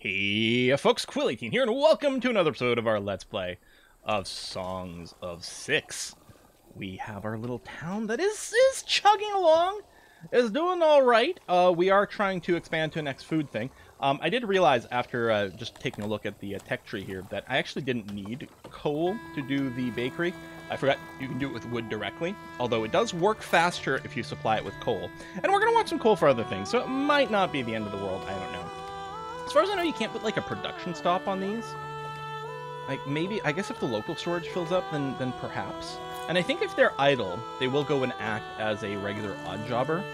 Hey folks, Quilly18 here, and welcome to another episode of our Let's Play of Songs of Six. We have our little town that is chugging along, is doing alright. We are trying to expand to a next food thing. I did realize after just taking a look at the tech tree here that I actually didn't need coal to do the bakery. I forgot you can do it with wood directly, although it does work faster if you supply it with coal. And we're going to want some coal for other things, so it might not be the end of the world, I don't know. As far as I know, you can't put, like, a production stop on these. Like, maybe, I guess if the local storage fills up, then perhaps. And I think if they're idle, they will go and act as a regular odd jobber.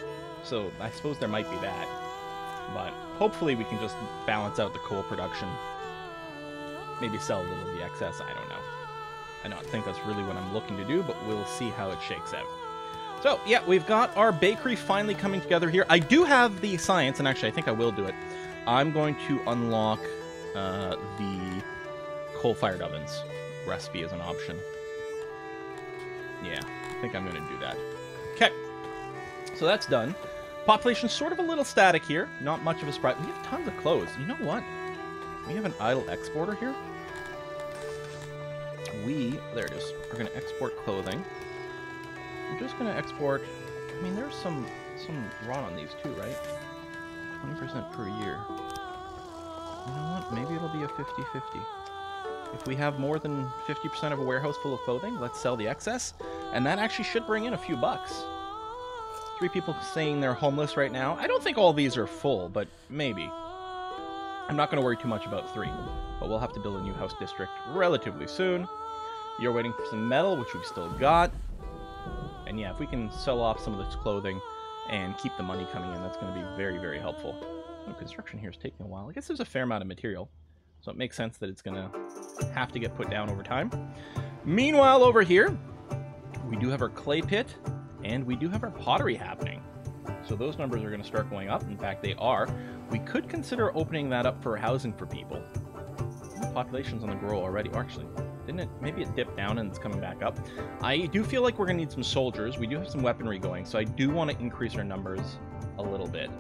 So I suppose there might be that. But hopefully we can just balance out the coal production. Maybe sell a little of the excess, I don't know. I don't think that's really what I'm looking to do, but we'll see how it shakes out. So, yeah, we've got our bakery finally coming together here. I do have the science, and actually I think I will do it. I'm going to unlock the coal-fired ovens recipe as an option. Yeah, I think I'm going to do that. Okay, so that's done. Population's sort of a little static here. Not much of a surprise. We have tons of clothes. You know what? We have an idle exporter here. There it is. We're going to export clothing. I'm just going to export... I mean, there's some rot on these too, right? 20% per year. You know what? Maybe it'll be a 50-50. If we have more than 50% of a warehouse full of clothing, let's sell the excess. And that actually should bring in a few bucks. 3 people saying they're homeless right now. I don't think all these are full, but maybe. I'm not going to worry too much about 3. But we'll have to build a new house district relatively soon. You're waiting for some metal, which we've still got. And yeah, if we can sell off some of this clothing and keep the money coming in, that's going to be very, very helpful. Oh, construction here is taking a while. I guess there's a fair amount of material, so it makes sense that it's going to have to get put down over time. Meanwhile, over here, we do have our clay pit, and we do have our pottery happening. So those numbers are going to start going up. In fact, they are. We could consider opening that up for housing for people. The population's on the grow already. Or actually, didn't it? Maybe it dipped down and it's coming back up. I do feel like we're going to need some soldiers. We do have some weaponry going, so I do want to increase our numbers a little bit.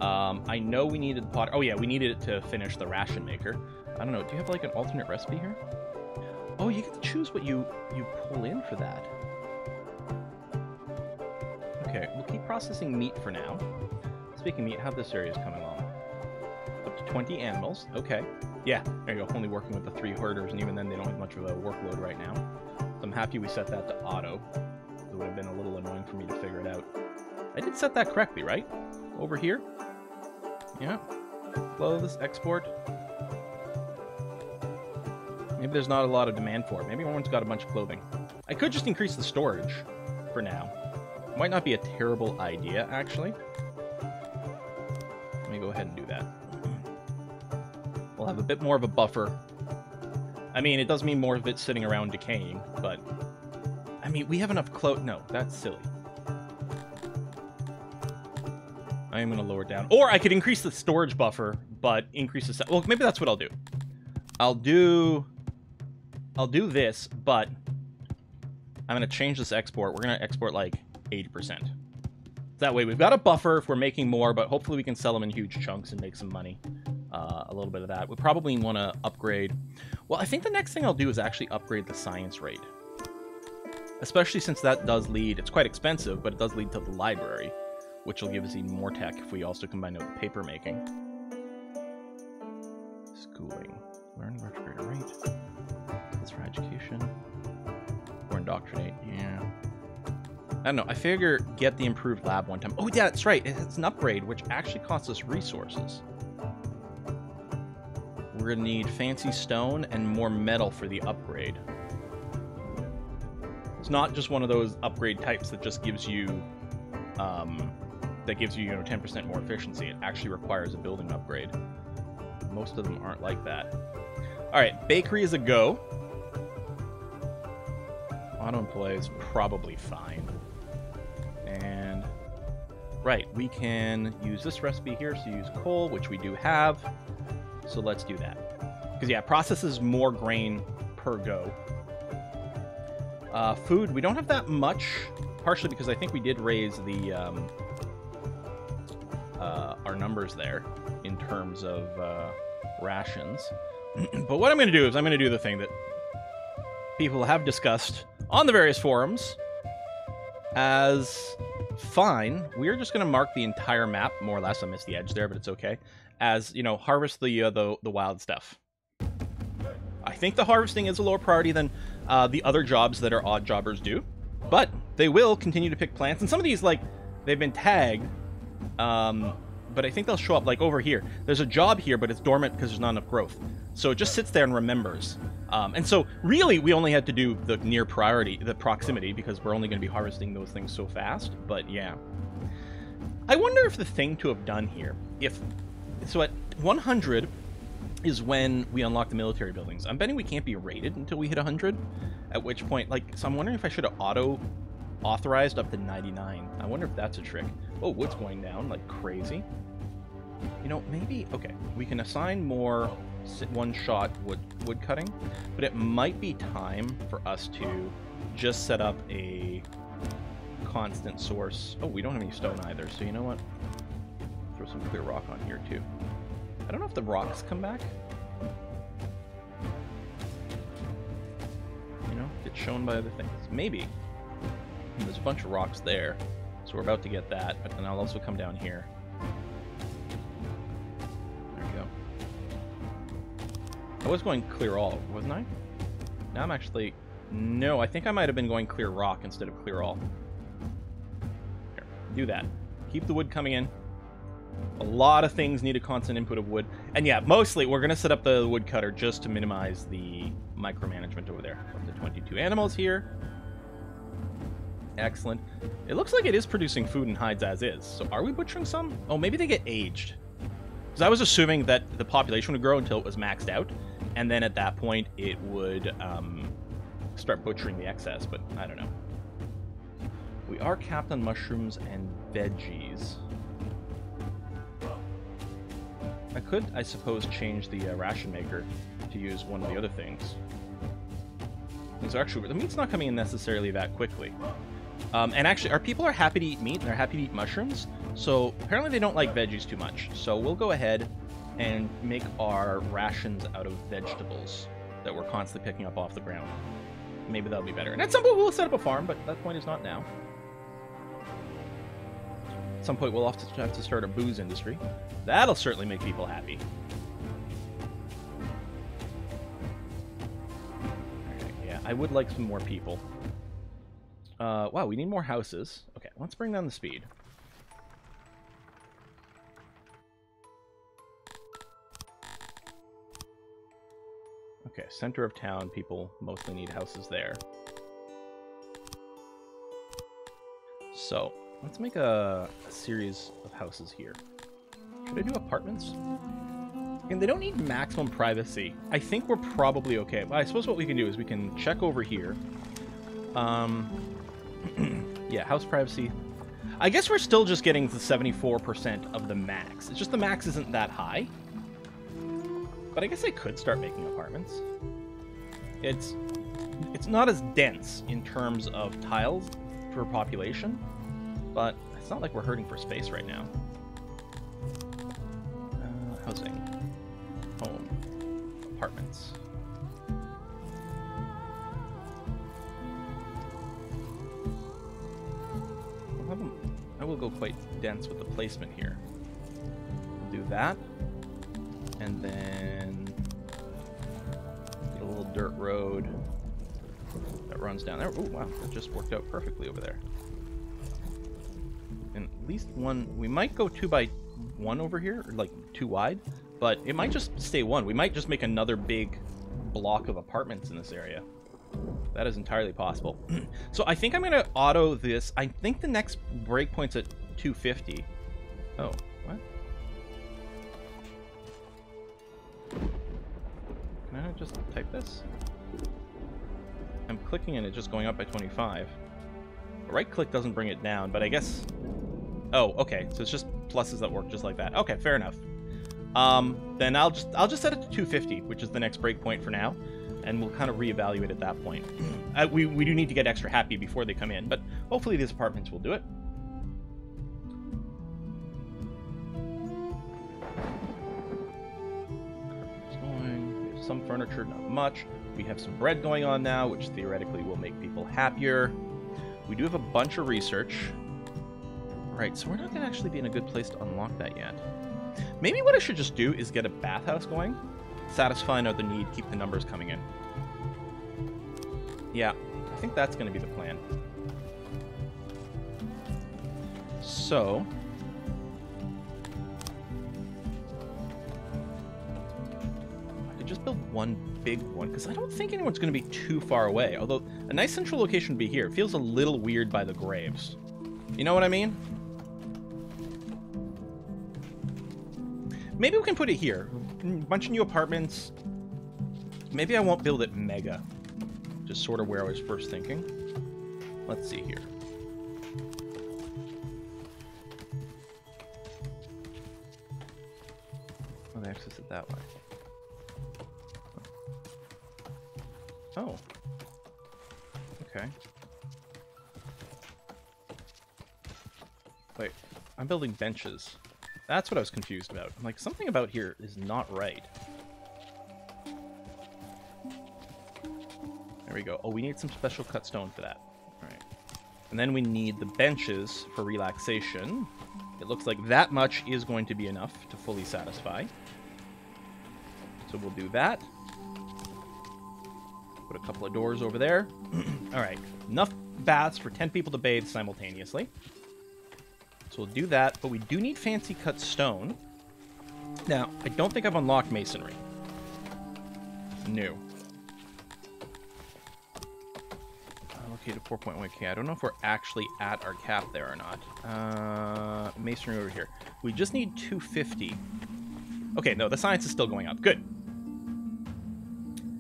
I know we needed pot. Oh yeah, we needed it to finish the ration maker. I don't know. Do you have like an alternate recipe here? Oh, you get to choose what you pull in for that. Okay, we'll keep processing meat for now. Speaking of meat, how this area is coming along? Up to 20 animals. Okay. Yeah, there you go. Only working with the 3 herders, and even then they don't have much of a workload right now. So I'm happy we set that to auto. It would have been a little annoying for me to figure it out. I did set that correctly, right? Over here? Yeah. Clothes, export. Maybe there's not a lot of demand for it. Maybe everyone's got a bunch of clothing. I could just increase the storage for now. Might not be a terrible idea, actually. Let me go ahead and do that. We'll have a bit more of a buffer. I mean, it does mean more of it sitting around decaying, but... I mean, we have enough No, that's silly. I am going to lower it down. Or I could increase the storage buffer, but increase the... Well, maybe that's what I'll do. I'll do this, but I'm going to change this export. We're going to export, like, 80%. That way we've got a buffer if we're making more, but hopefully we can sell them in huge chunks and make some money. A little bit of that. We probably want to upgrade... Well, I think the next thing I'll do is actually upgrade the science rate. Especially since that does lead... It's quite expensive, but it does lead to the library, which will give us even more tech if we also combine it with paper making. Schooling. Learn retrograde rate. That's for education. Or indoctrinate. Yeah. I don't know. I figure get the improved lab one time. Oh, yeah, that's right. It's an upgrade, which actually costs us resources. We're going to need fancy stone and more metal for the upgrade. It's not just one of those upgrade types that just gives you, you know, 10% more efficiency. It actually requires a building upgrade. Most of them aren't like that. All right, bakery is a go. Auto employee is probably fine. And, right, we can use this recipe here, so use coal, which we do have. So let's do that. Because, yeah, processes more grain per go. Food, we don't have that much, partially because I think we did raise the our numbers there in terms of rations. But what I'm going to do is I'm going to do the thing that people have discussed on the various forums as fine. We're just going to mark the entire map, more or less. I missed the edge there, but it's okay. As, you know, harvest the wild stuff. I think the harvesting is a lower priority than the other jobs that our odd jobbers do. But they will continue to pick plants. And some of these, like, they've been tagged. But I think they'll show up, like, over here. There's a job here, but it's dormant because there's not enough growth. So it just sits there and remembers. And so, really, we only had to do the near priority, the proximity, because we're only going to be harvesting those things so fast. But, yeah. I wonder if the thing to have done here, if... So at 100 is when we unlock the military buildings. I'm betting we can't be raided until we hit 100. At which point, like, so I'm wondering if I should have auto-authorized up to 99. I wonder if that's a trick. Oh, wood's going down like crazy. You know, maybe... Okay, we can assign more one-shot wood cutting, but it might be time for us to just set up a constant source. Oh, we don't have any stone either, so you know what? Throw some clear rock on here, too. I don't know if the rocks come back. You know, it's shown by other things. Maybe. And there's a bunch of rocks there, so we're about to get that, but then I'll also come down here. There we go. I was going clear all, wasn't I? Now I'm actually... No, I think I might have been going clear rock instead of clear all. Here, do that. Keep the wood coming in. A lot of things need a constant input of wood. And yeah, mostly we're going to set up the woodcutter just to minimize the micromanagement over there. Up to 22 animals here. Excellent. It looks like it is producing food and hides as is. So are we butchering some? Oh, maybe they get aged. Because I was assuming that the population would grow until it was maxed out. And then at that point it would start butchering the excess. But I don't know. We are capped on mushrooms and veggies. I could, I suppose, change the ration maker to use one of the other things. And so actually, the meat's not coming in necessarily that quickly. And actually, our people are happy to eat meat, and they're happy to eat mushrooms. So apparently they don't like veggies too much. So we'll go ahead and make our rations out of vegetables that we're constantly picking up off the ground. Maybe that'll be better. And at some point we'll set up a farm, but that point is not now. At some point we'll have to start a booze industry. That'll certainly make people happy. Alright, yeah, I would like some more people. Wow, we need more houses. Okay, let's bring down the speed. Okay, center of town, people mostly need houses there. So, let's make a series of houses here. Should I do apartments? And they don't need maximum privacy. I think we're probably okay. Well, I suppose what we can do is we can check over here. Yeah, house privacy. I guess we're still just getting the 74% of the max. It's just the max isn't that high. But I guess I could start making apartments. It's not as dense in terms of tiles per population, but it's not like we're hurting for space right now. Housing. Home. Apartments. I will go quite dense with the placement here. We'll do that. And then get a little dirt road that runs down there. Oh, wow. That just worked out perfectly over there. And at least one... We might go 2 by 1 over here, or like 2 wide, but it might just stay 1. We might just make another big block of apartments in this area. That is entirely possible. So I think I'm going to auto this. I think the next breakpoint's at 250. Oh, what? Can I just type this? I'm clicking and it's just going up by 25. Right click doesn't bring it down, but I guess... Oh, okay. So it's just pluses that work just like that. Okay, fair enough. Then I'll just set it to 250, which is the next breakpoint for now, and we'll kind of reevaluate at that point. We do need to get extra happy before they come in, but hopefully these apartments will do it. some furniture, not much. We have some bread going on now, which theoretically will make people happier. We do have a bunch of research. Right, so we're not going to actually be in a good place to unlock that yet. Maybe what I should just do is get a bathhouse going, satisfy another need, keep the numbers coming in. Yeah, I think that's going to be the plan. So... I could just build one big one, because I don't think anyone's going to be too far away. Although, a nice central location would be here. It feels a little weird by the graves. You know what I mean? Maybe we can put it here. A bunch of new apartments. Maybe I won't build it mega. Just sort of where I was first thinking. Let's see here. Oh, they access it that way. Oh. Okay. Wait, I'm building benches. That's what I was confused about. I'm like, something about here is not right. There we go. Oh, we need some special cut stone for that. All right. And then we need the benches for relaxation. It looks like that much is going to be enough to fully satisfy. So we'll do that. Put a couple of doors over there. All right. Enough baths for 10 people to bathe simultaneously. So we'll do that, but we do need fancy cut stone. Now, I don't think I've unlocked masonry. No. Allocated 4.1k. I don't know if we're actually at our cap there or not. Masonry over here. We just need 250. Okay, no, the science is still going up. Good.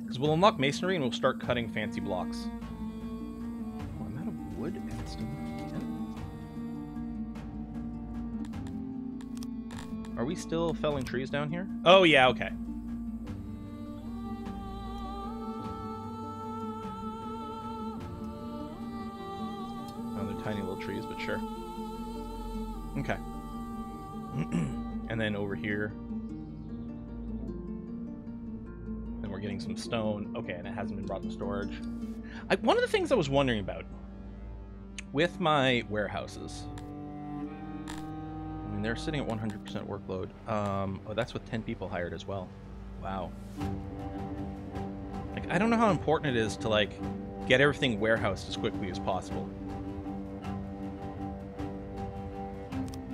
Because we'll unlock masonry and we'll start cutting fancy blocks. Oh, I'm out of wood instantly. Are we still felling trees down here? Oh, yeah, okay. Oh, they're tiny little trees, but sure. Okay. And then over here. Then we're getting some stone. Okay, and it hasn't been brought to storage. One of the things I was wondering about with my warehouses... They're sitting at 100% workload. Oh, that's with 10 people hired as well. Wow. Like, I don't know how important it is to, like, get everything warehoused as quickly as possible.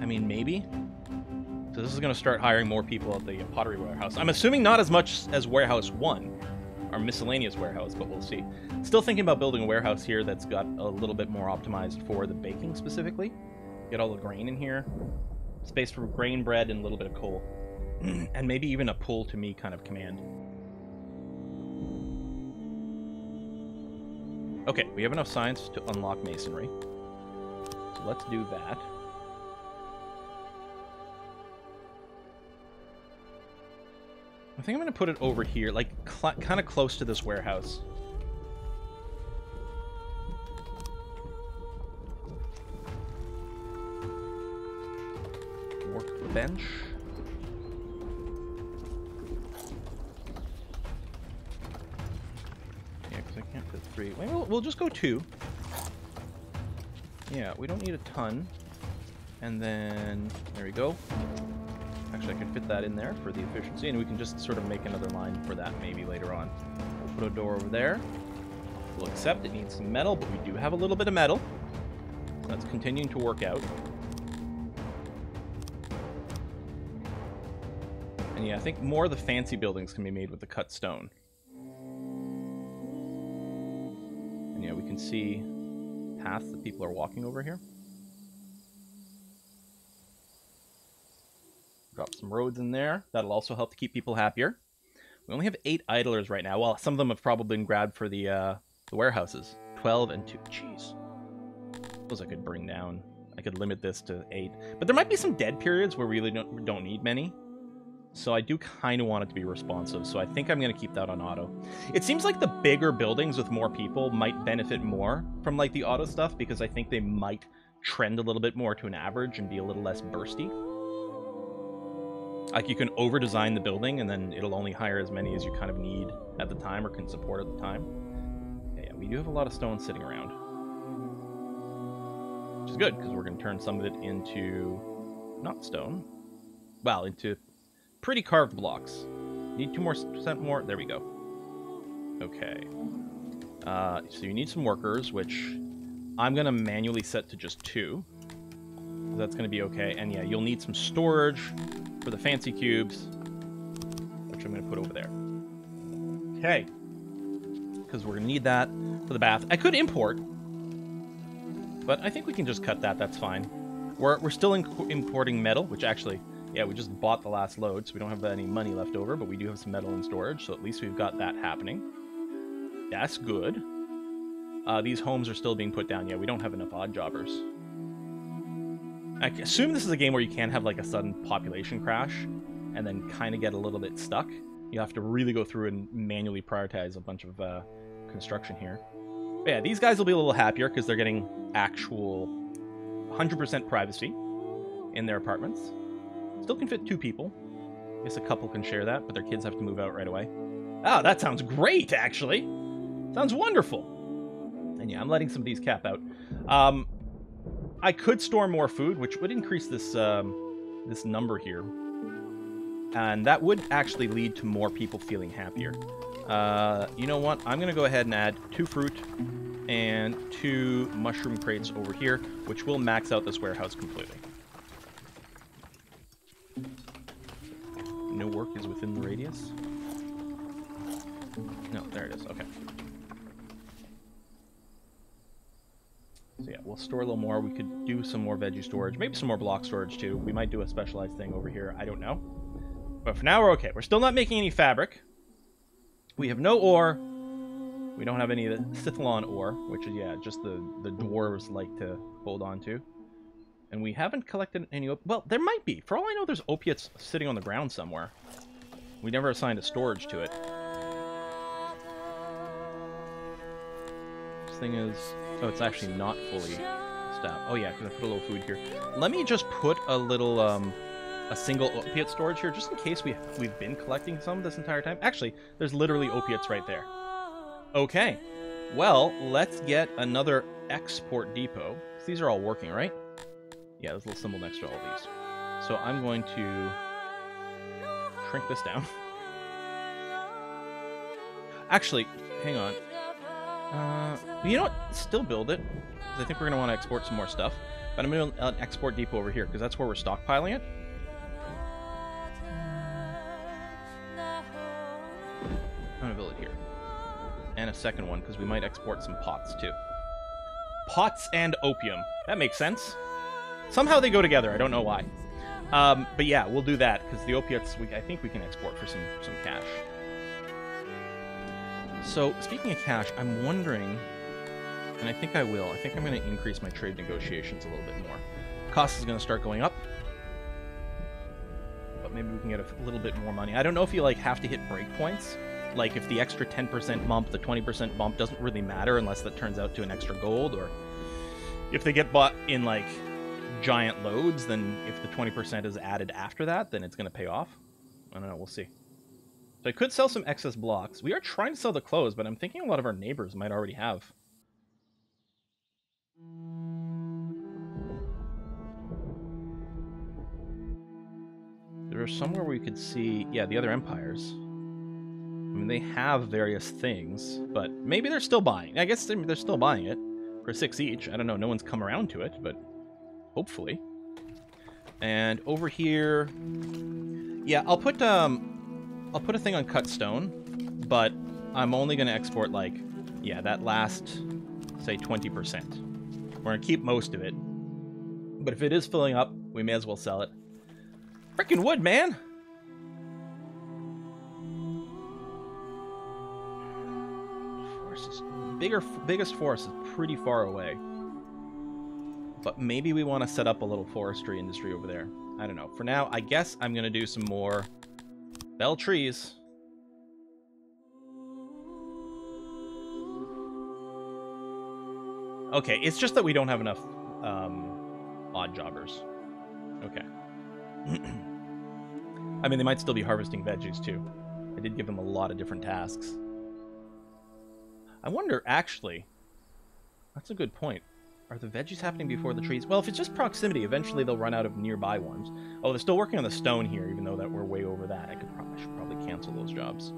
I mean, maybe. So this is going to start hiring more people at the pottery warehouse. I'm assuming not as much as warehouse 1, our miscellaneous warehouse, but we'll see. Still thinking about building a warehouse here that's got a little bit more optimized for the baking specifically. Get all the grain in here. Space for grain, bread, and a little bit of coal. And maybe even a pull to me kind of command. Okay, we have enough science to unlock masonry. So let's do that. I think I'm going to put it over here, like kind of close to this warehouse. Bench. Yeah, because I can't fit 3. We'll just go 2. Yeah, we don't need a ton. And then, there we go. Actually, I can fit that in there for the efficiency, and we can just sort of make another line for that maybe later on. We'll put a door over there. We'll accept it needs some metal, but we do have a little bit of metal. That's continuing to work out. And yeah, I think more of the fancy buildings can be made with the cut stone. And yeah, we can see paths that people are walking over here. Drop some roads in there. That'll also help to keep people happier. We only have 8 idlers right now. Well, some of them have probably been grabbed for the warehouses. 12 and 2. Jeez. Those I could bring down. I could limit this to 8. But there might be some dead periods where we really don't need many. So I do kind of want it to be responsive, so I think I'm going to keep that on auto. It seems like the bigger buildings with more people might benefit more from like the auto stuff, because I think they might trend a little bit more to an average and be a little less bursty. Like, you can over-design the building, and then it'll only hire as many as you kind of need at the time or can support at the time. Yeah, we do have a lot of stone sitting around. Which is good, because we're going to turn some of it into... not stone. Well, into pretty carved blocks. Need 2% more. There we go. Okay. So you need some workers, which I'm going to manually set to just 2. That's going to be okay. And yeah, you'll need some storage for the fancy cubes, which I'm going to put over there. Okay. Because we're going to need that for the bath. I could import, but I think we can just cut that. That's fine. We're still importing metal, which actually, yeah, we just bought the last load, so we don't have any money left over, but we do have some metal in storage, so at least we've got that happening. That's good. These homes are still being put down. Yeah, we don't have enough odd jobbers. I assume this is a game where you can have like a sudden population crash and then kind of get a little bit stuck. You have to really go through and manually prioritize a bunch of construction here. But yeah, these guys will be a little happier because they're getting actual 100% privacy in their apartments. Still can fit 2 people. I guess a couple can share that, but their kids have to move out right away. Oh, that sounds great, actually. Sounds wonderful. And yeah, I'm letting some of these cap out. I could store more food, which would increase this this number here. And that would actually lead to more people feeling happier. You know what? I'm going to go ahead and add 2 fruit and 2 mushroom crates over here, which will max out this warehouse completely. No work is within the radius. No, there it is. Okay. So yeah, we'll store a little more. We could do some more veggie storage. Maybe some more block storage too. We might do a specialized thing over here. I don't know. But for now, we're okay. We're still not making any fabric. We have no ore. We don't have any of the Sithalon ore, which is, yeah, just the dwarves like to hold on to. And we haven't collected any... Well, there might be. For all I know, there's opiates sitting on the ground somewhere. We never assigned a storage to it. This thing is... Oh, it's actually not fully staffed. Oh, yeah, because I put a little food here. Let me just put a little, a single opiate storage here, just in case we've been collecting some this entire time. Actually, there's literally opiates right there. Okay. Well, let's get another export depot. These are all working, right? Yeah, there's a little symbol next to all these. So I'm going to shrink this down. Actually, hang on. You know what? Still build it. Because I think we're going to want to export some more stuff. But I'm going to an export depot over here, because that's where we're stockpiling it. I'm going to build it here. And a second one, because we might export some pots, too. Pots and opium. That makes sense. Somehow they go together. I don't know why. But yeah, we'll do that, because the opiates, I think we can export for some cash. So, speaking of cash, I'm wondering, and I think I will, I think I'm going to increase my trade negotiations a little bit more. Cost is going to start going up, but maybe we can get a little bit more money. I don't know if you, like, have to hit breakpoints. Like, if the extra 10% bump, the 20% bump doesn't really matter unless that turns out to an extra gold, or if they get bought in, like, giant loads, then if the 20% is added after that, then it's going to pay off. I don't know, we'll see. So I could sell some excess blocks. We are trying to sell the clothes, but I'm thinking a lot of our neighbors might already have. There's somewhere where we could see, yeah, the other empires. I mean, they have various things, but maybe they're still buying. I guess they're still buying it for 6 each. I don't know. No one's come around to it, but hopefully. And over here, yeah, I'll put a thing on cut stone, but I'm only going to export, like, yeah, that last, say, 20%. We're going to keep most of it. But if it is filling up, we may as well sell it. Frickin' wood, man! Biggest forest is pretty far away. But maybe we want to set up a little forestry industry over there. I don't know. For now, I guess I'm going to do some more bell trees. Okay, it's just that we don't have enough odd jobbers. Okay. I mean, they might still be harvesting veggies, too. I did give them a lot of different tasks. I wonder, actually... That's a good point. Are the veggies happening before the trees? Well, if it's just proximity, eventually they'll run out of nearby ones. Oh, they're still working on the stone here, even though that we're way over that. I should probably cancel those jobs.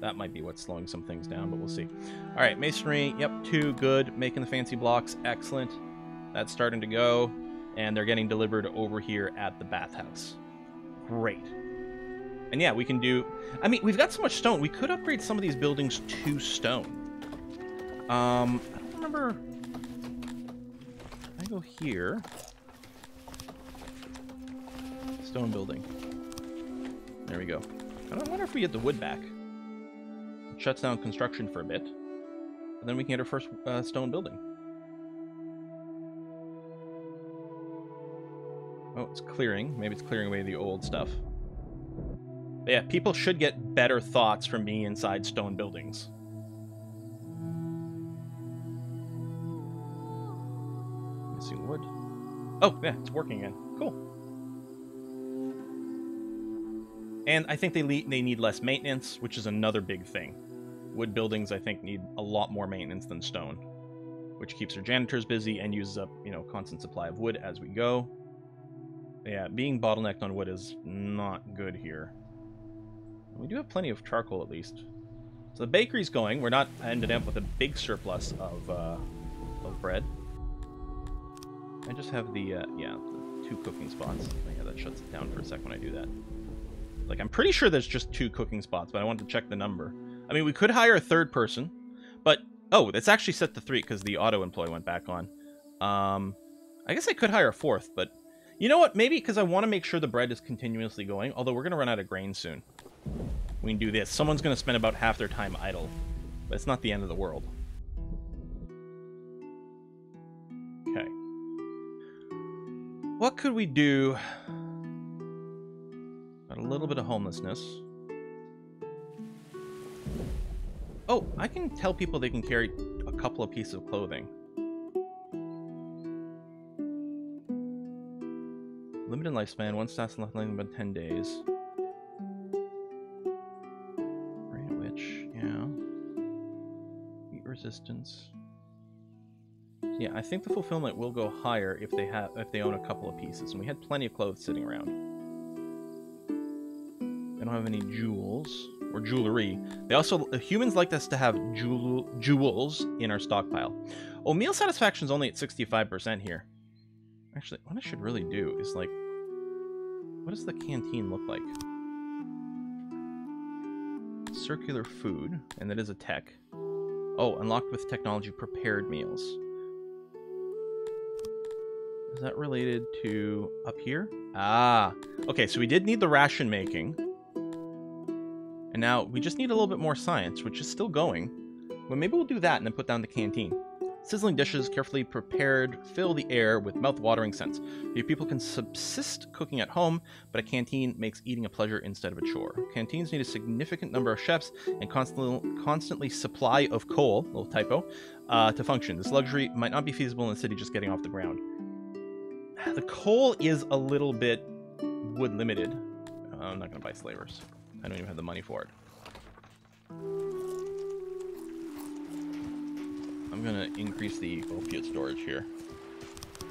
That might be what's slowing some things down, but we'll see. All right, masonry, yep, 2, good. Making the fancy blocks, excellent. That's starting to go, and they're getting delivered over here at the bathhouse. Great. And yeah, we can do... I mean, we've got so much stone. We could upgrade some of these buildings to stone. I don't remember... I go here. Stone building. There we go. I wonder if we get the wood back. It shuts down construction for a bit. And then we can get our first stone building. Oh, it's clearing. Maybe it's clearing away the old stuff. But yeah, people should get better thoughts from being inside stone buildings. Missing wood. Oh, yeah, it's working again. Cool. And I think they need less maintenance, which is another big thing. Wood buildings, I think, need a lot more maintenance than stone, which keeps our janitors busy and uses up, you know, constant supply of wood as we go. Yeah, being bottlenecked on wood is not good here. We do have plenty of charcoal, at least. So the bakery's going. We're not ended up with a big surplus of bread. I just have the 2 cooking spots. Oh, yeah, that shuts it down for a sec when I do that. Like, I'm pretty sure there's just 2 cooking spots, but I wanted to check the number. I mean, we could hire a 3rd person, but... Oh, it's actually set to 3 because the auto-employ went back on. I guess I could hire a 4th, but... You know what? Maybe because I want to make sure the bread is continuously going, although we're going to run out of grain soon. We can do this. Someone's going to spend about half their time idle, but it's not the end of the world. Okay. What could we do? Got a little bit of homelessness. Oh, I can tell people they can carry a couple of pieces of clothing. Limited lifespan, 1 stats left living about 10 days. Rate of which, yeah. Heat resistance. Yeah, I think the fulfillment will go higher if they own a couple of pieces, and we had plenty of clothes sitting around. They don't have any jewels or jewelry. They also humans like us to have jewels in our stockpile. Oh, meal satisfaction is only at 65% here. Actually, what I should really do is, like, what does the canteen look like? Circular food, and that is a tech. Oh, unlocked with technology prepared meals. Is that related to up here? Ah, okay, so we did need the ration making. And now we just need a little bit more science, which is still going. But maybe we'll do that and then put down the canteen. Sizzling dishes, carefully prepared, fill the air with mouth-watering scents. Your people can subsist cooking at home, but a canteen makes eating a pleasure instead of a chore. Canteens need a significant number of chefs and constantly supply of coal, little typo, to function. This luxury might not be feasible in the city just getting off the ground. The coal is a little bit wood limited. I'm not going to buy slavers. I don't even have the money for it. I'm going to increase the opiate storage here.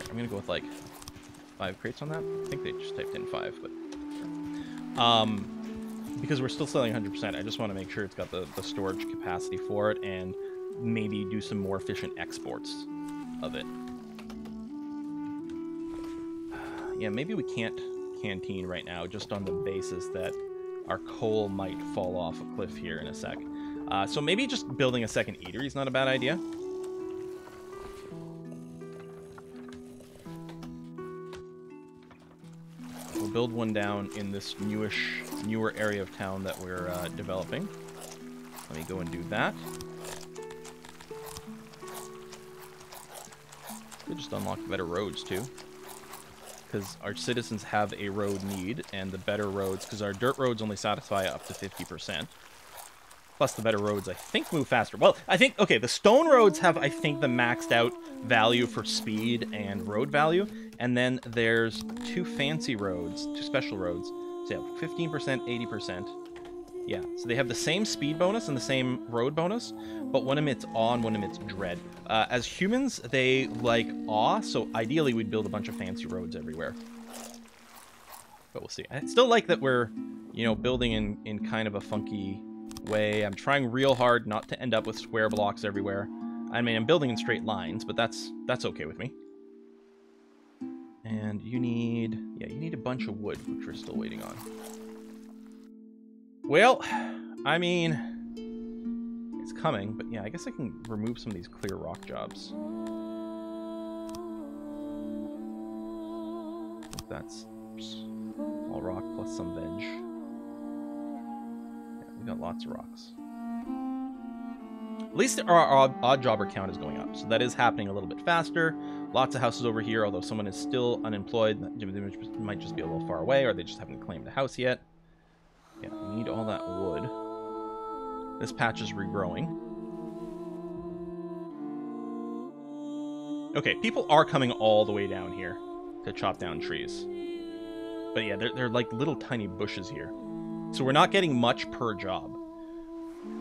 I'm going to go with like 5 crates on that. I think they just typed in 5, but... because we're still selling 100%, I just want to make sure it's got the storage capacity for it and maybe do some more efficient exports of it. Yeah, maybe we can't canteen right now, just on the basis that our coal might fall off a cliff here in a sec. So maybe just building a second eatery is not a bad idea. We'll build one down in this newer area of town that we're developing. Let me go and do that. Could just unlock better roads too, because our citizens have a road need, and the better roads, because our dirt roads only satisfy up to 50%. Plus the better roads, I think, move faster. Well, I think, okay, the stone roads have, I think, the maxed out value for speed and road value. And then there's 2 fancy roads, 2 special roads. So yeah, 15%, 80%. Yeah, so they have the same speed bonus and the same road bonus, but one emits awe and one emits dread. As humans, they like awe, so ideally we'd build a bunch of fancy roads everywhere. But we'll see. I still like that we're, you know, building in kind of a funky way. I'm trying real hard not to end up with square blocks everywhere. I mean, I'm building in straight lines, but that's okay with me. And you need a bunch of wood, which we're still waiting on. Well, I mean, it's coming, but yeah, I guess I can remove some of these clear rock jobs. That's all rock plus some veg. Yeah, we got lots of rocks. At least our odd jobber count is going up, so that is happening a little bit faster. Lots of houses over here, although someone is still unemployed. They might just be a little far away, or they just haven't claimed a house yet. Yeah, we need all that wood. This patch is regrowing. Okay, people are coming all the way down here to chop down trees. But yeah, they're like little tiny bushes here. So we're not getting much per job.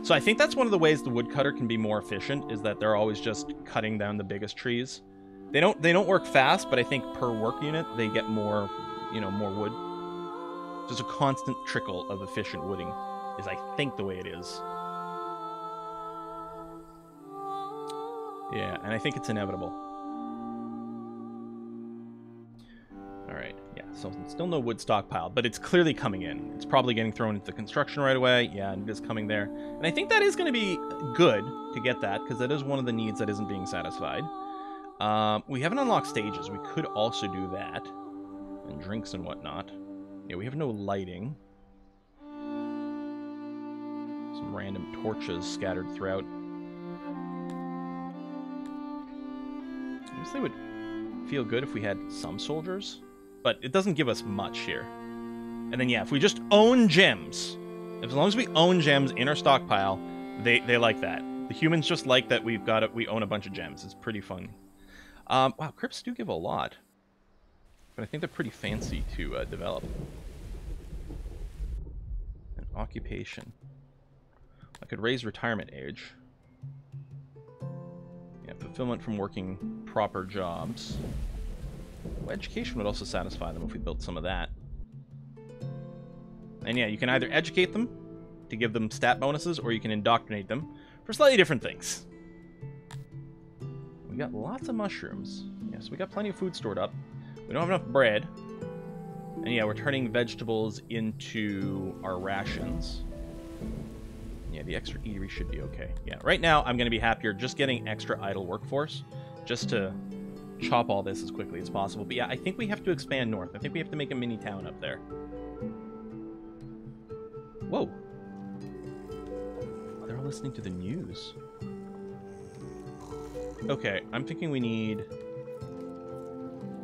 So I think that's one of the ways the woodcutter can be more efficient, is that they're always just cutting down the biggest trees. They don't work fast, but I think per work unit they get more, you know, more wood. Just a constant trickle of efficient wooding is, I think, the way it is. Yeah, and I think it's inevitable. Alright, yeah, so still no wood stockpile, but it's clearly coming in. It's probably getting thrown into construction right away. Yeah, and it is coming there. And I think that is going to be good to get that, because that is one of the needs that isn't being satisfied. We haven't unlocked stages. We could also do that. And drinks and whatnot. Yeah, we have no lighting. Some random torches scattered throughout. I guess they would feel good if we had some soldiers, but it doesn't give us much here. And then yeah, if we just own gems, as long as we own gems in our stockpile, they like that. The humans just like that we own a bunch of gems. It's pretty fun. Wow, crypts do give a lot. But I think they're pretty fancy to develop. An occupation. I could raise retirement age. Yeah, fulfillment from working proper jobs. Well, education would also satisfy them if we built some of that. And yeah, you can either educate them to give them stat bonuses, or you can indoctrinate them for slightly different things. We got lots of mushrooms. Yeah, so we got plenty of food stored up. We don't have enough bread. And yeah, we're turning vegetables into our rations. Yeah, the extra eatery should be okay. Yeah, right now I'm going to be happier just getting extra idle workforce, just to chop all this as quickly as possible. But yeah, I think we have to expand north. I think we have to make a mini town up there. Whoa. They're all listening to the news. Okay, I'm thinking we need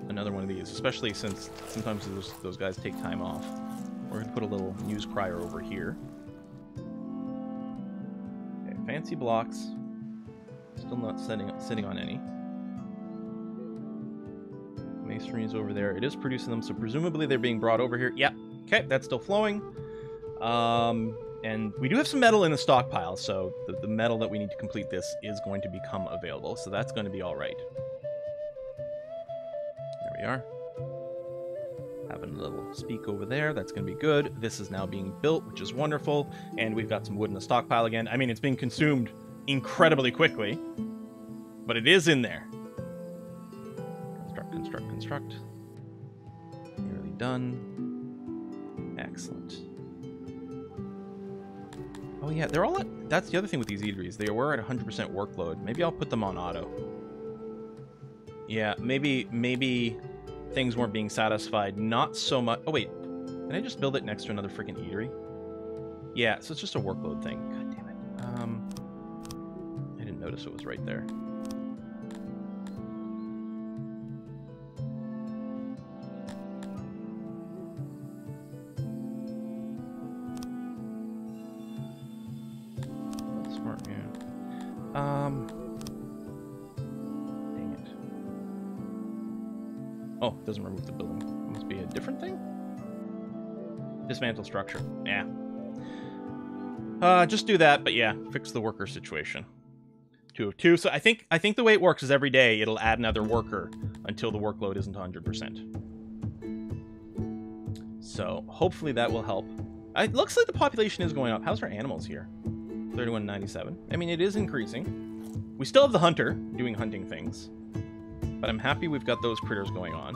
another one of these, especially since sometimes those guys take time off. We're going to put a little news crier over here. Okay, fancy blocks. Still not sitting on any. Masonry is over there. It is producing them, so presumably they're being brought over here. Yep. Okay, that's still flowing. And we do have some metal in the stockpile, so the metal that we need to complete this is going to become available, so that's going to be all right. There we are. Having a little speak over there. That's going to be good. This is now being built, which is wonderful. And we've got some wood in the stockpile again. I mean, it's being consumed incredibly quickly, but it is in there. Construct, construct, construct. Nearly done. Excellent. Oh yeah, they're all at... That's the other thing with these eateries. They were at 100% workload. Maybe I'll put them on auto. Yeah, maybe things weren't being satisfied. Not so much... Oh wait, can I just build it next to another freaking eatery? Yeah, so it's just a workload thing. God damn it. I didn't notice it was right there. Dang it. Oh, it doesn't remove the building. It must be a different thing? Dismantle structure. Yeah. Just do that, but yeah, fix the worker situation. 2 of 2. So I think the way it works is every day it'll add another worker until the workload isn't 100%. So hopefully that will help. It looks like the population is going up. How's our animals here? 3197. I mean, it is increasing. We still have the hunter doing hunting things, but I'm happy we've got those critters going on.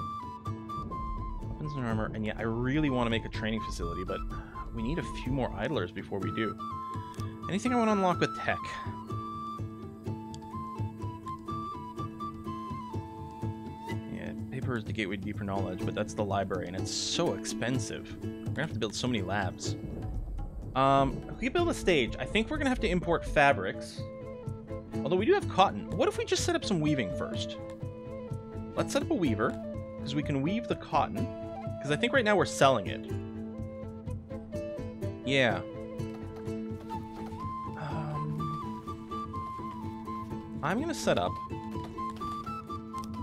Weapons and armor, and yeah, I really want to make a training facility, but we need a few more idlers before we do. Anything I want to unlock with tech? Yeah, paper is the gateway to deeper knowledge, but that's the library, and it's so expensive. We're gonna have to build so many labs. We can build a stage. I think we're gonna have to import fabrics. Although we do have cotton. What if we just set up some weaving first? Let's set up a weaver, because we can weave the cotton. Because I think right now we're selling it. Yeah. I'm gonna set up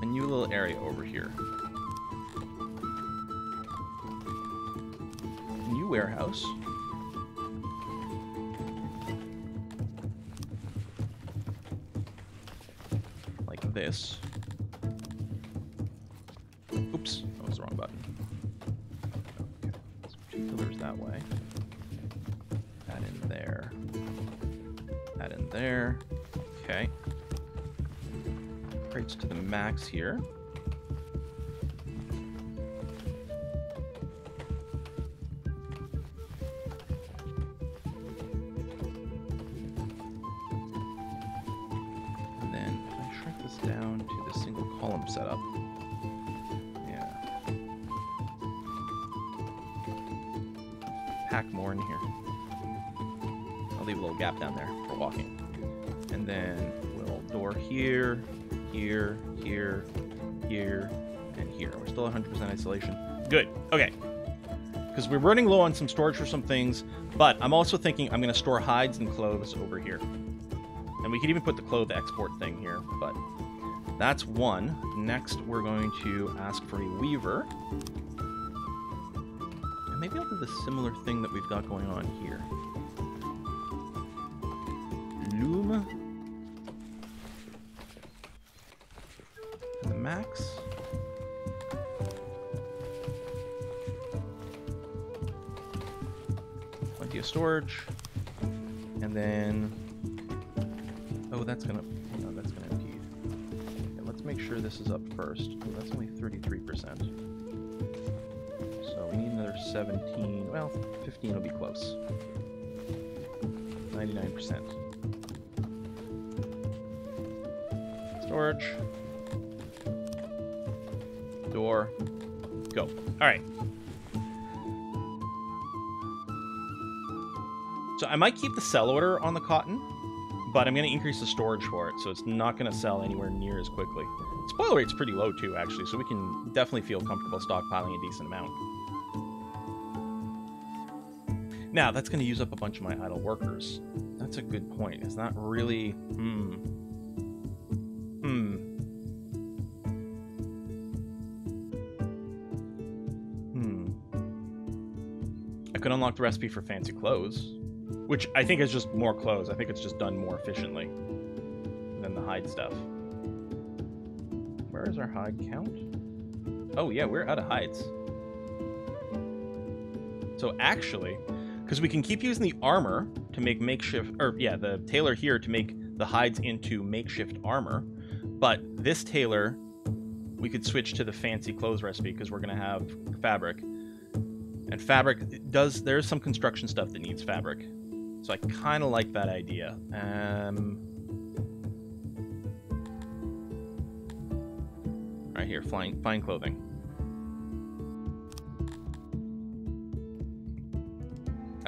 a new little area over here. New warehouse. Like this. Oops, that was the wrong button. Okay, let's put 2 pillars that way. Add in there. Add in there. Okay. Crates to the max here. And then if I shrink this down to the single column setup. Yeah. Pack more in here. I'll leave a little gap down there for walking. And then we'll door here, here, here, here, and here. We're still 100% isolation. Good. Okay. Because we're running low on some storage for some things, but I'm also thinking I'm going to store hides and clothes over here. And we could even put the clothes export thing here, but that's one. Next, we're going to ask for a weaver. And maybe I'll do the similar thing that we've got going on here. Loom. And the max. Plenty of storage. And then... oh, that's gonna... no, that's gonna impede. Okay, let's make sure this is up first. Oh, that's only 33%. So we need another 17. Well, 15 will be close. 99%. Storage. Door. Go. Alright. So I might keep the sell order on the cotton, but I'm going to increase the storage for it, so it's not going to sell anywhere near as quickly. Spoil rate's pretty low too, actually, so we can definitely feel comfortable stockpiling a decent amount. Now, that's going to use up a bunch of my idle workers. That's a good point. It's not really... I could unlock the recipe for fancy clothes, which I think is just more clothes. I think it's just done more efficiently than the hide stuff. Where is our hide count? Oh yeah, we're out of hides. So actually, because we can keep using the armor to make makeshift, or yeah, the tailor here to make the hides into makeshift armor, but this tailor, we could switch to the fancy clothes recipe because we're going to have fabric. And fabric there's some construction stuff that needs fabric. So I kind of like that idea. Right here, fine clothing.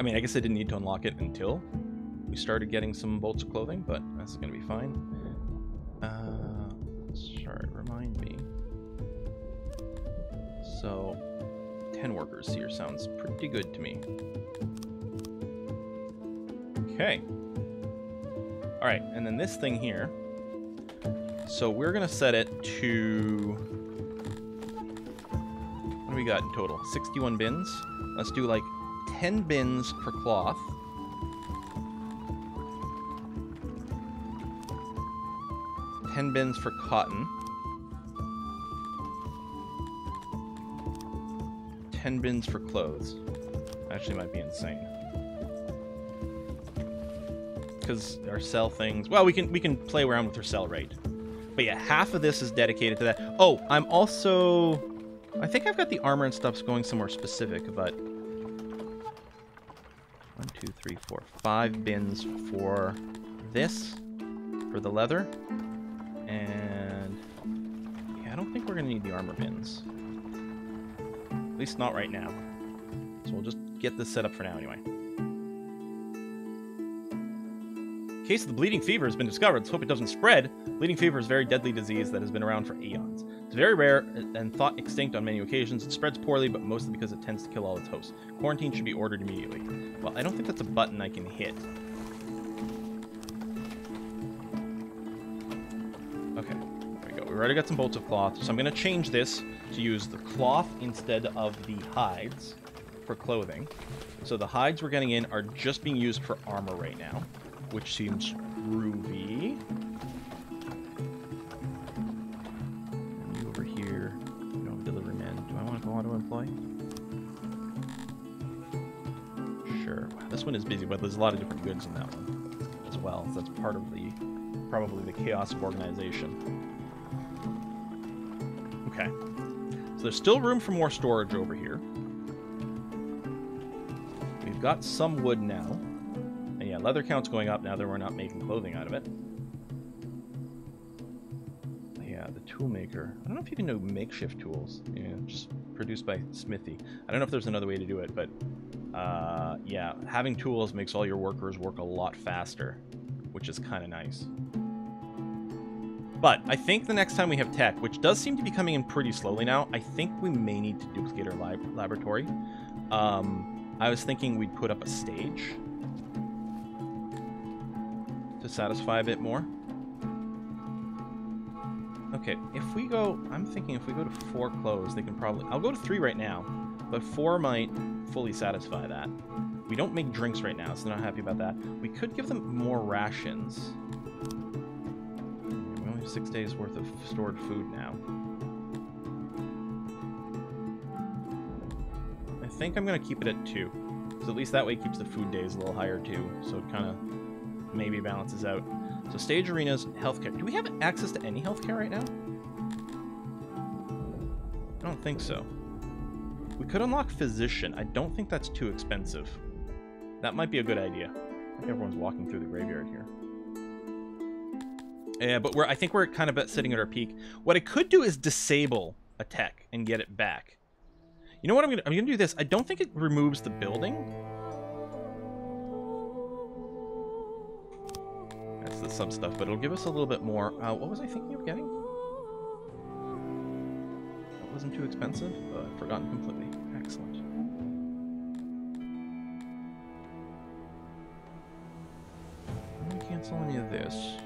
I mean, I guess I didn't need to unlock it until we started getting some bolts of clothing, but that's going to be fine. Sorry, remind me. So... 10 workers here sounds pretty good to me. Okay. Alright, and then this thing here. So we're going to set it to... what do we got in total? 61 bins. Let's do like 10 bins for cloth. $10 bins for cotton. 10 bins for clothes. Actually might be insane. Because our sell things... Well, we can play around with our sell rate. But yeah, half of this is dedicated to that. Oh, I'm also... I think I've got the armor and stuff going somewhere specific, but... 1, 2, 3, 4, 5 bins for this. For the leather. And... yeah, I don't think we're going to need the armor bins. At least not right now. So we'll just get this set up for now anyway. Case of the bleeding fever has been discovered. Let's hope it doesn't spread. Bleeding fever is a very deadly disease that has been around for eons. It's very rare and thought extinct on many occasions. It spreads poorly, but mostly because it tends to kill all its hosts. Quarantine should be ordered immediately. Well, I don't think that's a button I can hit. Okay, there we go. We've already got some bolts of cloth, so I'm going to change this to use the cloth instead of the hides for clothing. So the hides we're getting in are just being used for armor right now, which seems groovy. And over here, delivery man. Do I want to go auto employ? Sure. Wow, this one is busy, but there's a lot of different goods in that one as well. So that's part of the probably the chaos of organization. Okay. So there's still room for more storage over here. We've got some wood now. And yeah, leather count's going up now that we're not making clothing out of it. Yeah, the tool maker. I don't know if you can do makeshift tools. Yeah, just produced by Smithy. I don't know if there's another way to do it, but yeah, having tools makes all your workers work a lot faster, which is kind of nice. But I think the next time we have tech, which does seem to be coming in pretty slowly now, I think we may need to duplicate our laboratory. I was thinking we'd put up a stage to satisfy a bit more. Okay, if we go... I'm thinking if we go to 4 clothes, they can probably... I'll go to 3 right now, but 4 might fully satisfy that. We don't make drinks right now, so they're not happy about that. We could give them more rations. 6 days worth of stored food now. I think I'm going to keep it at 2. So at least that way it keeps the food days a little higher too. So it kind of maybe balances out. So stage arenas, healthcare. Do we have access to any healthcare right now? I don't think so. We could unlock physician. I don't think that's too expensive. That might be a good idea. I think everyone's walking through the graveyard here. Yeah, but I think we're kind of sitting at our peak. What I could do is disable a tech and get it back. You know what I'm gonna do this. I don't think it removes the building. That's the sub stuff, but it'll give us a little bit more. What was I thinking of getting? That wasn't too expensive. I've forgotten completely. Excellent. I'm gonna cancel any of this.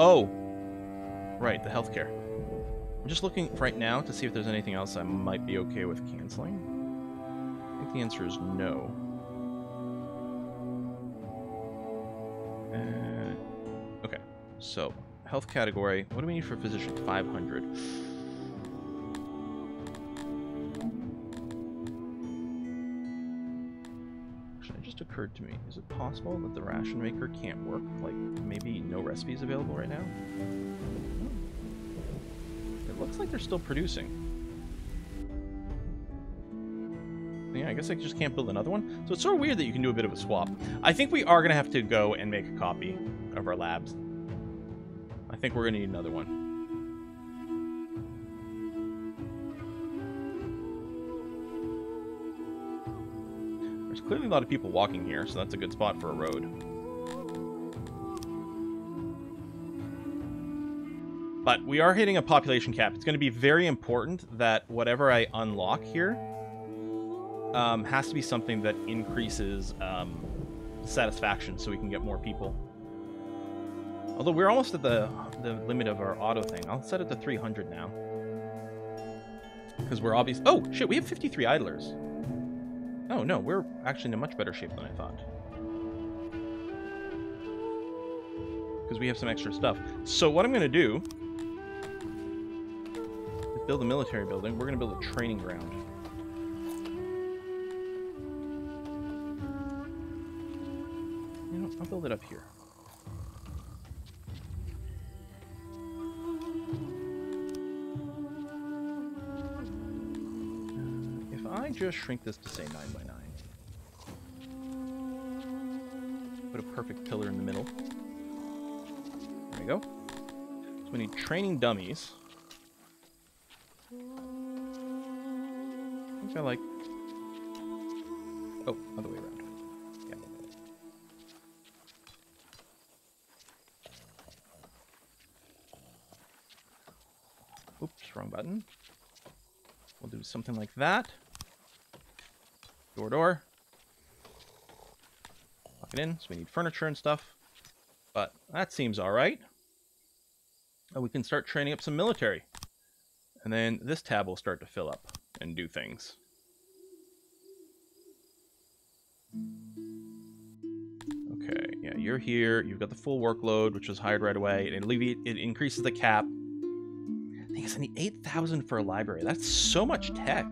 Oh, right, the healthcare. I'm just looking right now to see if there's anything else I might be okay with canceling. I think the answer is no. Okay, so health category. What do we need for physician? 500. It just occurred to me, is it possible that the ration maker can't work? Like, maybe no recipes available right now? It looks like they're still producing. Yeah, I guess I just can't build another one. So it's sort of weird that you can do a bit of a swap. I think we are going to have to go and make a copy of our labs. I think we're going to need another one. There's clearly a lot of people walking here, so that's a good spot for a road. But we are hitting a population cap. It's going to be very important that whatever I unlock here has to be something that increases satisfaction so we can get more people. Although we're almost at the limit of our auto thing. I'll set it to 300 now. Because we're obvious... Oh, shit, we have 53 idlers. no, we're actually in a much better shape than I thought. Because we have some extra stuff. So what I'm going to do is build a military building. We're going to build a training ground. You know, I'll build it up here. If I just shrink this to say 9 by 9. Put a perfect pillar in the middle. There we go. So we need training dummies. I think I like... Oh, other way around. Yeah. Oops, wrong button. We'll do something like that. Door. Lock it in, so we need furniture and stuff. But that seems alright. We can start training up some military. And then this tab will start to fill up and do things. Okay, yeah, you're here. You've got the full workload, which was hired right away. It increases the cap. I think it's only 8,000 for a library. That's so much tech.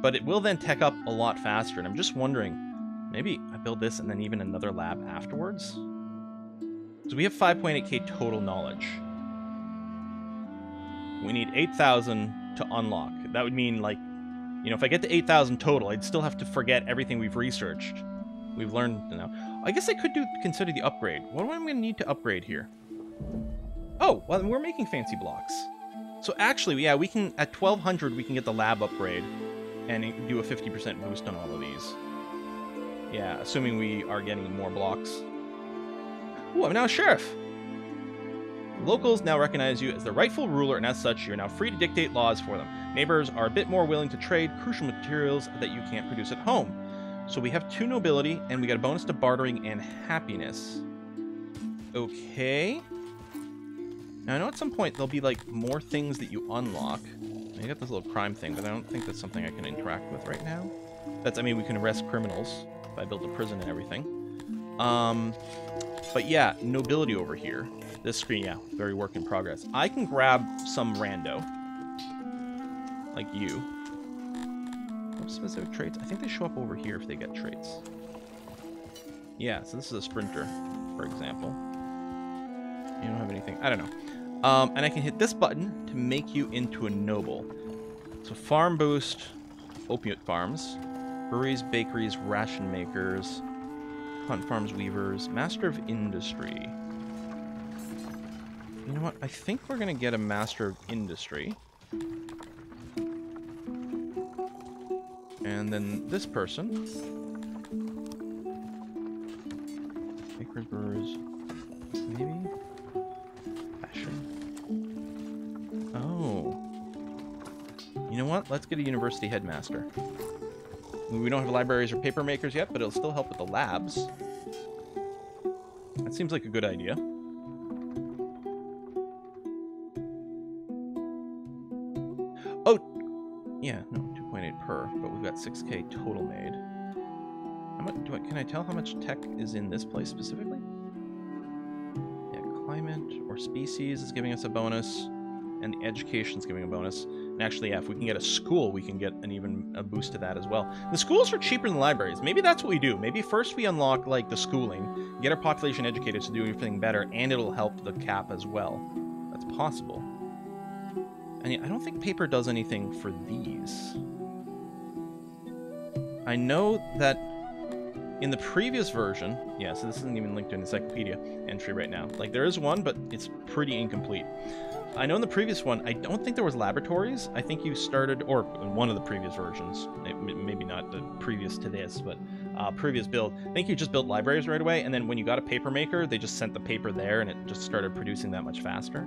But it will then tech up a lot faster. And I'm just wondering, maybe I build this and then even another lab afterwards? So we have 5.8k total knowledge. We need 8,000 to unlock. That would mean, like, you know, if I get to 8,000 total, I'd still have to forget everything we've researched. We've learned now. I guess I could consider the upgrade. What am I going to need to upgrade here? Oh, well, we're making fancy blocks. So actually, yeah, we can, at 1,200, we can get the lab upgrade and do a 50% boost on all of these. Yeah, assuming we are getting more blocks. Ooh, I'm now a sheriff. Locals now recognize you as the rightful ruler, and as such, you're now free to dictate laws for them. Neighbors are a bit more willing to trade crucial materials that you can't produce at home. So we have 2 nobility, and we got a bonus to bartering and happiness. Okay. Now, I know at some point there'll be, like, more things that you unlock. I got this little crime thing, but I don't think that's something I can interact with right now. I mean, we can arrest criminals if I build a prison and everything. But yeah, nobility over here. This screen, yeah, very work in progress. I can grab some rando. Like you. What specific traits? I think they show up over here if they get traits. Yeah, so this is a sprinter, for example. You don't have anything. I don't know. And I can hit this button to make you into a noble. So farm boost, opiate farms, breweries, bakeries, ration makers, hunt farms, weavers, master of industry. You know what? I think we're going to get a master of industry. And then this person. Bakers, brewers, maybe? Fashion. Oh. You know what? Let's get a university headmaster. We don't have libraries or paper makers yet, but it'll still help with the labs. That seems like a good idea. Oh! Yeah, no, 2.8 per, but we've got 6k total made. How much, can I tell how much tech is in this place specifically? Yeah, climate or species is giving us a bonus, and the education's giving a bonus. And actually, yeah, if we can get a school, we can get a boost to that as well. The schools are cheaper than the libraries. Maybe that's what we do. Maybe first we unlock, like, the schooling, get our population educated to do everything better, and it'll help the cap as well. That's possible. And yeah, I don't think paper does anything for these. I know that in the previous version, yeah, so this isn't even linked to an encyclopedia entry right now. Like, there is one, but it's pretty incomplete. I know in the previous one, I don't think there was laboratories. I think you started, or in one of the previous versions, maybe not the previous to this, but previous build, I think you just built libraries right away, and then when you got a paper maker, they just sent the paper there, and it just started producing that much faster.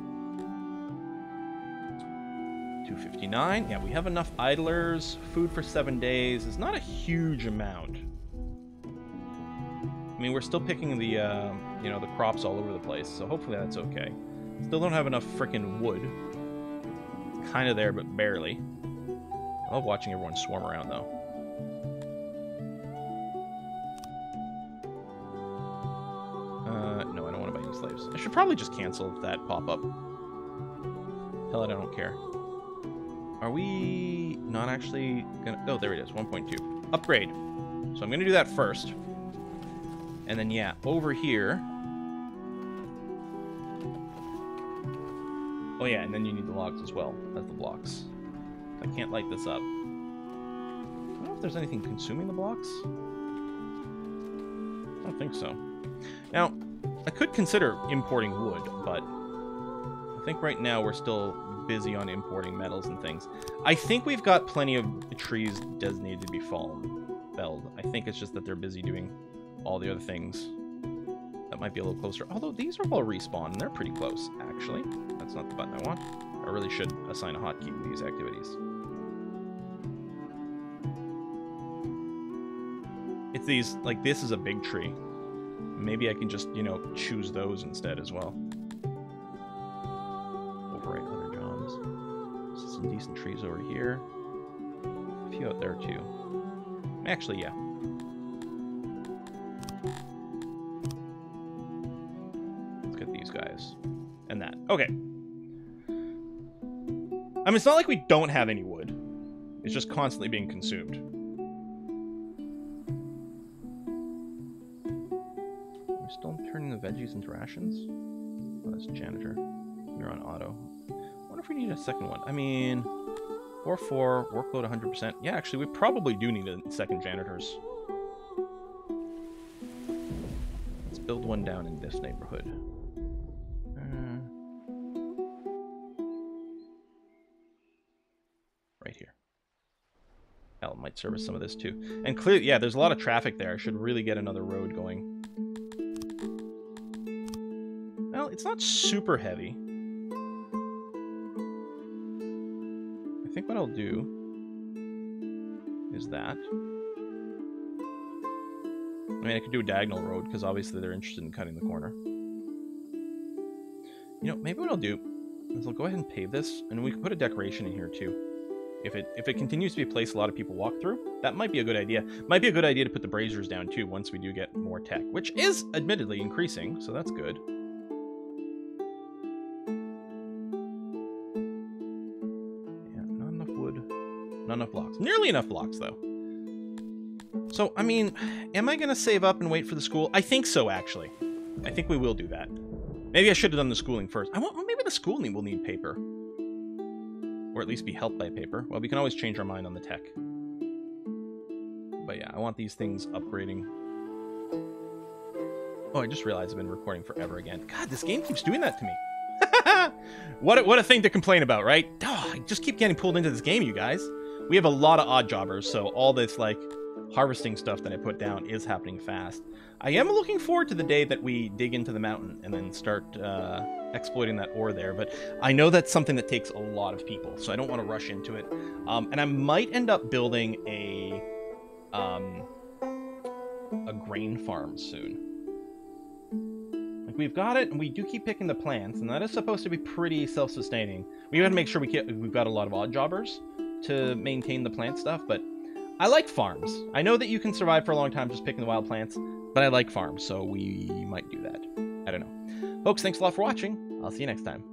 259. Yeah, we have enough idlers. Food for 7 days is not a huge amount. I mean, we're still picking the, you know, the crops all over the place, so hopefully that's okay. Still don't have enough frickin' wood. It's kind of there, but barely. I love watching everyone swarm around, though. values. I should probably just cancel that pop-up. Hell, I don't care. Are we not actually gonna... Oh, there it is, 1.2. Upgrade. So I'm gonna do that first. And then, yeah, over here... Oh yeah, and then you need the logs as well as the blocks. I can't light this up. I don't know if there's anything consuming the blocks. I don't think so. Now, I could consider importing wood, but I think right now we're still busy on importing metals and things. I think we've got plenty of trees designated to be felled. I think it's just that they're busy doing all the other things. That might be a little closer. Although these are all respawn, and they're pretty close, actually. That's not the button I want. I really should assign a hotkey to these activities. It's these, like, this is a big tree. Maybe I can just, you know, choose those instead as well. Overwrite other jobs. There's some decent trees over here. A few out there, too. Actually, yeah. Let's get these guys. And that. Okay. I mean, it's not like we don't have any wood. It's just constantly being consumed. We're still turning the veggies into rations? Oh, that's janitor. You're on auto. I wonder if we need a second one. I mean, 4-4, workload 100%. Yeah, actually, we probably do need a second janitors. Let's build one down in this neighborhood. Right here. Hell, it might service some of this too. And clearly, yeah, there's a lot of traffic there. I should really get another road going. Well, it's not super heavy. I think what I'll do is that. I mean, I could do a diagonal road because obviously they're interested in cutting the corner. You know, maybe what I'll do is I'll go ahead and pave this, and we can put a decoration in here too. If it continues to be a place a lot of people walk through, that might be a good idea. Might be a good idea to put the braziers down too once we do get more tech, which is admittedly increasing, so that's good. Yeah, not enough wood, not enough blocks. Nearly enough blocks though. So, I mean, am I gonna save up and wait for the school? I think so, actually. I think we will do that. Maybe I should have done the schooling first. Maybe the schooling will need paper. Or at least be helped by paper. Well, we can always change our mind on the tech. But yeah, I want these things upgrading. Oh, I just realized I've been recording forever again. God, this game keeps doing that to me. What a thing to complain about, right? Oh, I just keep getting pulled into this game, you guys. We have a lot of odd jobbers, so all this, like, harvesting stuff that I put down is happening fast. I am looking forward to the day that we dig into the mountain and then start exploiting that ore there, but I know that's something that takes a lot of people, so I don't want to rush into it. And I might end up building a grain farm soon. Like, we've got it, and we do keep picking the plants, and that is supposed to be pretty self-sustaining. We gotta make sure we've got a lot of odd jobbers to maintain the plant stuff, but I like farms. I know that you can survive for a long time just picking the wild plants, but I like farms, so we might do that. I don't know. Folks, thanks a lot for watching. I'll see you next time.